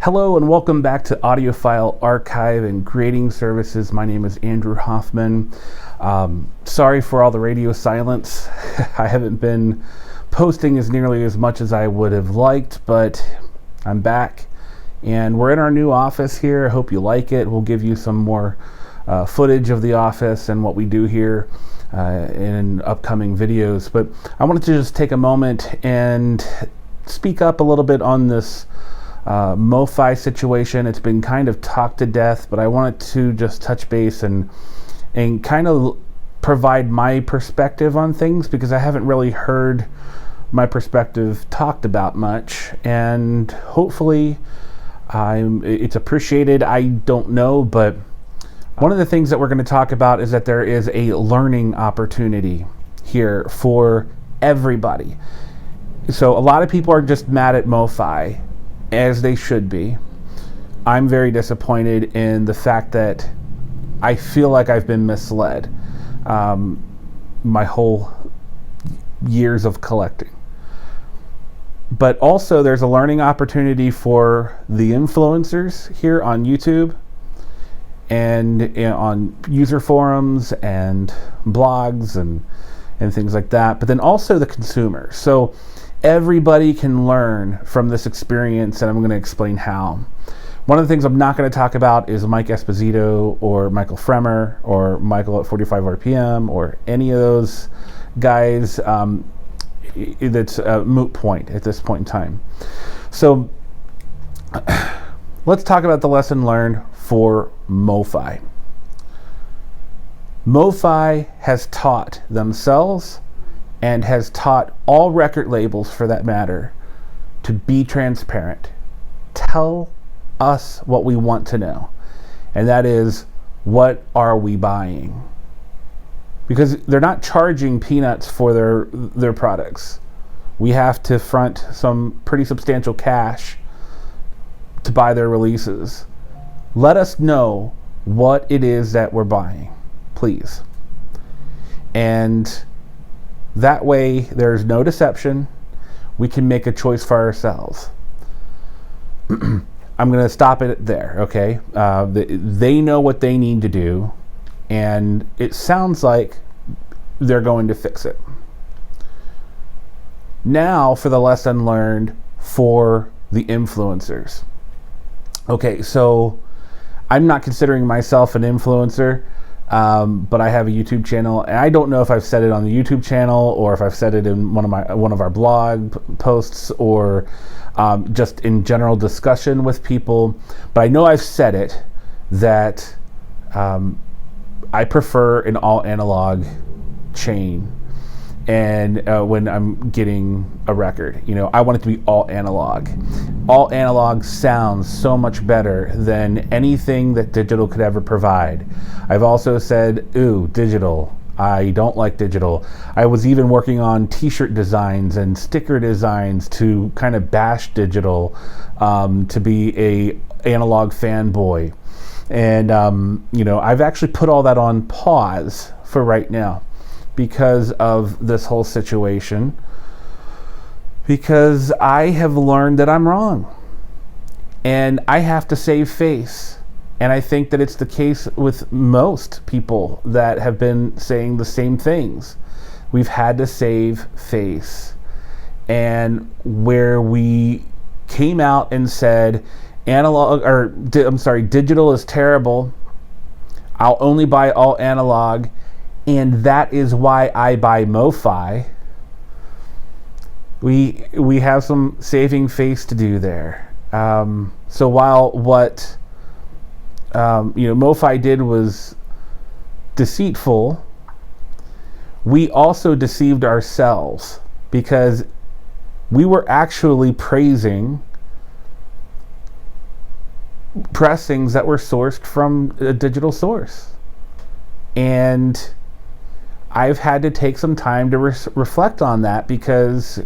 Hello and welcome back to Audiophile Archive and Grading Services. My name is Andrew Hoffman. Sorry for all the radio silence. I haven't been posting nearly as much as I would have liked, but I'm back and we're in our new office here. I hope you like it. We'll give you some more footage of the office and what we do here in upcoming videos. But I wanted to just take a moment and speak up a little bit on this MoFi situation. It's been kind of talked to death, but I wanted to just touch base and kind of provide my perspective on things, because I haven't really heard my perspective talked about much, and hopefully it's appreciated. I don't know, but one of the things that we're going to talk about is that there is a learning opportunity here for everybody. So a lot of people are just mad at MoFi, as they should be. I'm very disappointed in the fact that I feel like I've been misled my whole years of collecting. But also there's a learning opportunity for the influencers here on YouTube and on user forums and blogs and things like that, but then also the consumer. So everybody can learn from this experience, and I'm going to explain how. One of the things I'm not going to talk about is Mike Esposito or Michael Fremer or Michael at 45 RPM or any of those guys. That's a moot point at this point in time. So let's talk about the lesson learned for MoFi. MoFi has taught themselves and has taught all record labels, for that matter, to be transparent. Tell us what we want to know, and that is, what are we buying? Because they're not charging peanuts for their products. We have to front some pretty substantial cash to buy their releases. Let us know what it is that we're buying, please. And that way, there's no deception. We can make a choice for ourselves. I'm going to stop it there, okay? They know what they need to do, and it sounds like they're going to fix it. Now for the lesson learned for the influencers. Okay, so I'm not considering myself an influencer. But I have a YouTube channel, and I don't know if I've said it on the YouTube channel or if I've said it in one of our blog posts or just in general discussion with people. But I know I've said it that I prefer an all analog chain, and when I'm getting a record, I want it to be all analog. All analog sounds so much better than anything that digital could ever provide. I've also said, ooh, digital. I don't like digital. I was even working on t-shirt designs and sticker designs to kind of bash digital, to be a analog fanboy. And, I've actually put all that on pause for right now, because of this whole situation, because I have learned that I'm wrong and I have to save face. And I think that it's the case with most people that have been saying the same things. We've had to save face. And where we came out and said digital is terrible, I'll only buy all analog, and that is why I buy MoFi. We have some saving face to do there. So while what MoFi did was deceitful, we also deceived ourselves, because we were actually praising pressings that were sourced from a digital source. And I've had to take some time to reflect on that, because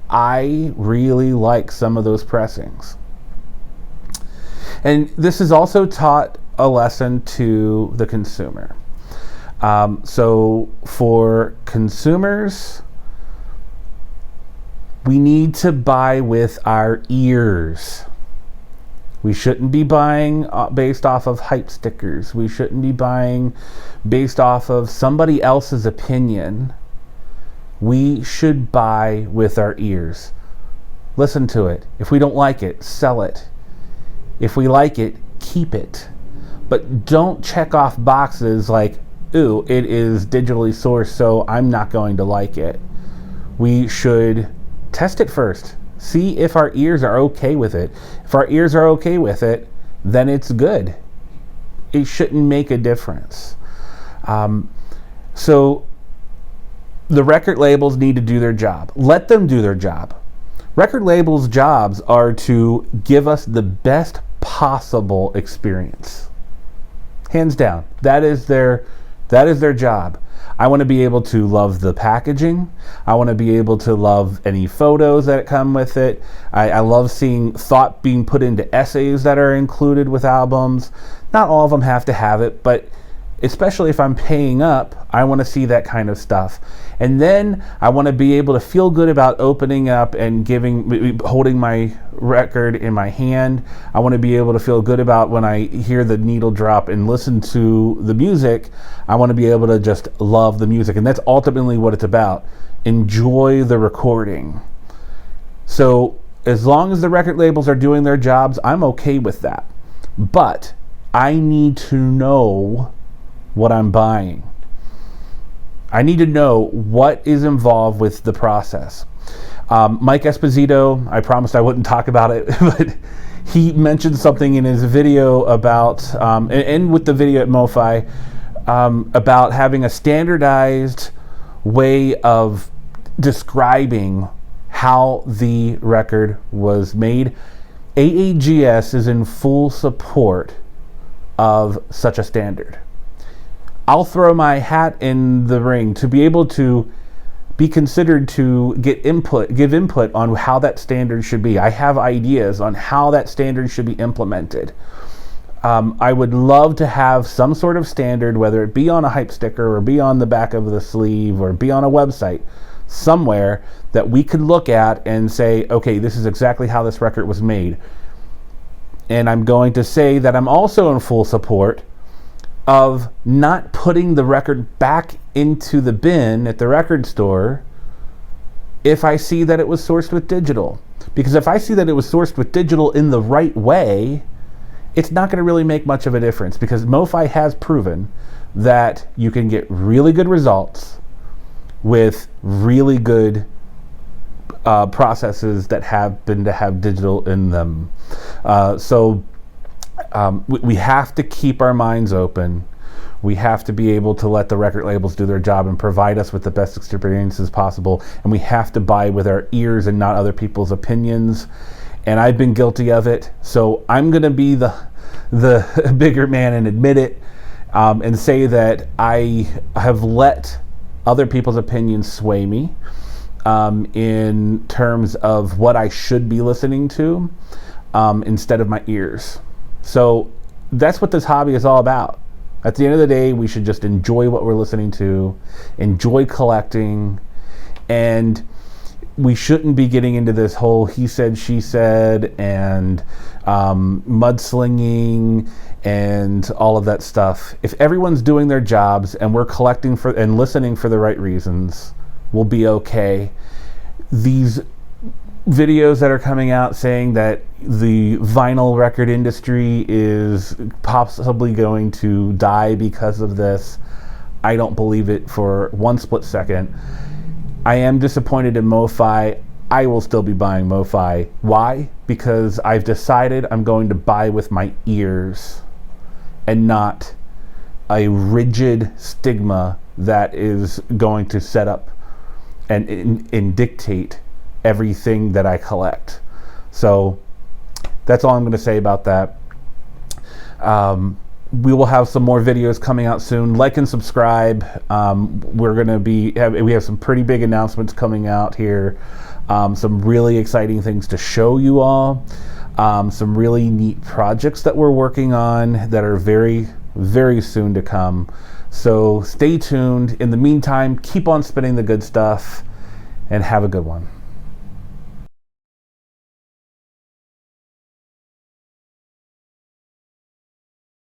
I really like some of those pressings. And this has also taught a lesson to the consumer. So for consumers, we need to buy with our ears. We shouldn't be buying based off of hype stickers. We shouldn't be buying based off of somebody else's opinion. We should buy with our ears. Listen to it. If we don't like it, sell it. If we like it, keep it. But don't check off boxes like, ooh, it is digitally sourced, so I'm not going to like it. We should test it first. See if our ears are okay with it. If our ears are okay with it, then it's good. It shouldn't make a difference. So the record labels need to do their job. Let them do their job. Record labels' jobs are to give us the best possible experience. Hands down. That is their job. I want to be able to love the packaging. I want to be able to love any photos that come with it. I love seeing thought being put into essays that are included with albums. Not all of them have to have it, but especially if I'm paying up, I want to see that kind of stuff. And then I want to be able to feel good about opening up and holding my record in my hand. I want to be able to feel good about when I hear the needle drop and listen to the music. I want to be able to just love the music. And that's ultimately what it's about. Enjoy the recording. So as long as the record labels are doing their jobs, I'm okay with that. But I need to know what I'm buying. I need to know what is involved with the process. Mike Esposito, I promised I wouldn't talk about it, but he mentioned something in his video about, and with the video at MoFi, about having a standardized way of describing how the record was made. AAGS is in full support of such a standard. I'll throw my hat in the ring to be able to be considered to give input on how that standard should be. I have ideas on how that standard should be implemented. I would love to have some sort of standard, whether it be on a hype sticker or be on the back of the sleeve or be on a website somewhere that we could look at and say, okay, this is exactly how this record was made. And I'm going to say that I'm also in full support of not putting the record back into the bin at the record store if I see that it was sourced with digital. Because if I see that it was sourced with digital in the right way, it's not going to really make much of a difference, because MoFi has proven that you can get really good results with really good processes that happen to have digital in them. We have to keep our minds open. We have to be able to let the record labels do their job and provide us with the best experiences possible. And we have to buy with our ears and not other people's opinions. And I've been guilty of it. So I'm going to be the bigger man and admit it, and say that I have let other people's opinions sway me in terms of what I should be listening to instead of my ears. So that's what this hobby is all about. At the end of the day, we should just enjoy what we're listening to, enjoy collecting, and we shouldn't be getting into this whole he said, she said, and mudslinging and all of that stuff. If everyone's doing their jobs and we're collecting for and listening for the right reasons, we'll be okay. These videos that are coming out saying that the vinyl record industry is possibly going to die because of this, I don't believe it for one split second. I am disappointed in MoFi. I will still be buying MoFi. Why? Because I've decided I'm going to buy with my ears and not a rigid stigma that is going to set up and dictate everything that I collect. So that's all I'm going to say about that. We will have some more videos coming out soon. Like and subscribe. We have some pretty big announcements coming out here. Some really exciting things to show you all. Some really neat projects that we're working on that are very, very soon to come. So stay tuned. In the meantime, keep on spinning the good stuff and have a good one.